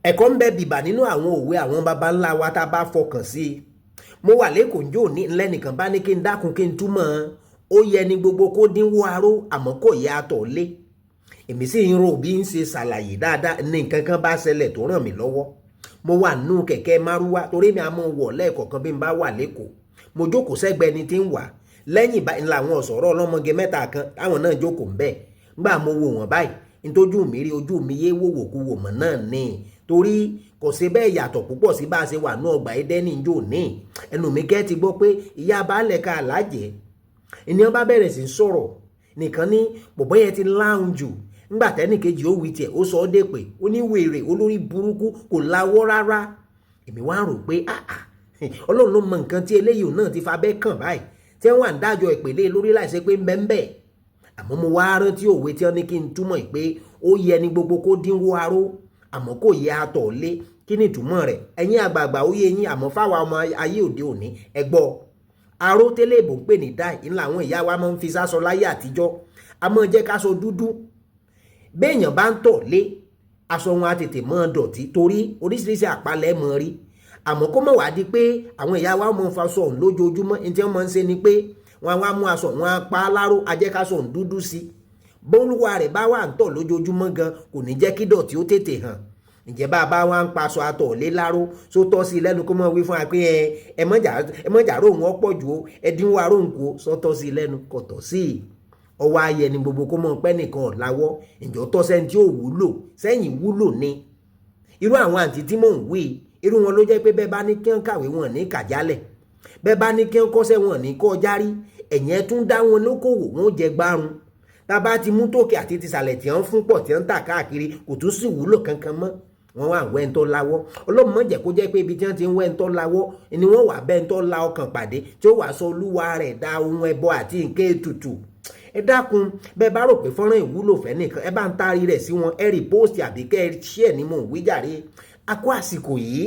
ẹ̀kọ́ ń bẹ bìbà nínú àwọn òwe àwọn baba ńlá wa tá a bá fọkàn sí i. Mo wà lẹ́kọ̀ọ́ njó ní lẹ́nìkan bá ní kí n dákun kí n túmọ̀ ó yẹ ni gbogbo kó dínwó aró àmọ́ kò yẹ atọ̀ lé. Èmi sì ń rò bí ń ṣe ṣàlàyé dáadáa ní nǹkan kan bá ṣẹlẹ̀ tó ràn mí lọ́wọ́. Mo wà nínú kẹ̀kẹ́ márúwá torí mi a mọ̀ wọ̀ lẹ́ẹ̀kọ̀ọ̀kan bí n bá wà lẹ́kọ̀ọ́. Mo jókòó sẹ́gbẹ̀ẹ́ ni tí ń wà lẹ́yìn báyìí làwọn ọ̀sọ̀rọ̀ ọlọ́mọge mẹ́ta kan táwọn náà jókòó ń bẹ̀. Ngbà mo wo wọ́n báyìí ntójú mi rí ojú mi yé wòwò kú wò mọ̀ náà ní torí kò ṣe bẹ́ẹ̀ yàtọ̀ púpọ̀ sí bá a ṣe wà ní ọgbà Édẹ́nì njó ní ẹnu mi kẹ́ ti gbọ́ pé ìyá baálẹ̀ ká alájẹ́ ènìyàn bá bẹ̀rẹ̀ sí sọ̀rọ̀ nìkan ní bọ̀bọ́ yẹn ti láhùn jù ńgbà tẹ́nìkejì ó wí tiẹ̀ ó sọ ọ́ dé pé ó ní wèrè olórí burúkú kò láwọ́ rárá. Èmi wá rò pé Ọlọ́run ló mọ nǹkan tí eléyìí náà ti fa bẹ́ẹ̀ kàn báyìí tí wọ́n à ń dájọ́ ìpele lórí láìsí pé ń bẹ́ẹ̀ bẹ́ẹ̀. Àmọ́ mo wá rántí òwe tí wọ́n ní kí n túmọ̀ pé ó yẹ ni gbogbo kó dínwó aró àmọ́ kò yẹ atọ̀ lé. Kí ni ìtumọ̀ rẹ̀? Ẹ̀yin àgbààgbà ó yé yín àmọ́ fáwa ọmọ ayé òde òní ẹ gbọ́. Aró tẹ́lẹ̀ ìbò ń pè ní dáì ńlá àwọn ìyá wa máa ń fi sásọ láyé àtijọ́ a máa jẹ́ káṣọ dúdú. Béèyàn bá ń tọ̀ lé aṣọ wọn á tètè máa dọ̀tí torí oríṣiríṣi àpálẹ̀ mọ́ rí. Àmọ́ kó mọ̀ wá di pé àwọn ìyá wa máa ń faṣọ òun lójoojúmọ́ ní tí wọ́n máa ń ṣe ni pé wọ́n á mú aṣọ wọn á pa á láró ajẹ́káṣọ òun dúdú sí. Bólúwa rẹ̀ bá wà ń tọ̀ lójoojúmọ́ gan kò ní jẹ́ kí dọ̀tí ó tètè hàn. Ǹjẹ́ bá a bá wá ń paṣọ atọ̀ lé láró só tọ́ sí lẹ́nu kó mọ̀ wí fún wa pé ẹ mọ̀jà rò wọ́n pọ̀ jù ó ẹ dínwó aró nǹkó sọ tọ́ sí lẹ́nu kò tọ́ sí i. Ọwọ́ ayẹ ni gbogbo kó mọ̀ pẹ́ nìkan láwọ́ ǹjọ́ tọ́ sẹ́ni tí ò wúlò sẹ́yìn wúlò ni. Irú àwọn àǹtí tí mò ń wí irú wọn ló jẹ́ pé bẹ́ẹ̀ bá ní kí wọ́n kàwé wọn ní kàjálẹ̀ bẹ́ẹ̀ bá ní kí wọ́n kọ́ṣẹ́ wọn ní kọ́ járí ẹ̀yìn ẹ̀ tún dá wọn lókòwò wọn ó jẹ gbárùn. Tá bá ti mú tòkè àti tìsàlẹ̀ tí wọ́n fún pọ̀ tí wọ́n ń tà káàkiri kò tún sì wúlò kankan mọ́. Wọ́n wà wẹ́ńtọ́ láwọ́ Ọlọ́run má jẹ́ kó jẹ́ pé ibi tí wọ́n ti ń wẹ́ńtọ́ láwọ́ ni wọ́n wà bẹ́ńtọ́ la ọkàn pàdé tí ó wà sọ olúwa rẹ̀ dá ohun ẹbọ àti nǹkan ètùtù. Ẹ dákun bẹ́ẹ̀ bá rò pé fọ́nrán ìwúlò fẹ́ nìkan ẹ bá ń taari rẹ̀ sí wọn ẹ rí póòsì àbí kẹ́ ẹ ṣíẹ̀ ní mò ń wí jàre. A kó àsìkò yìí.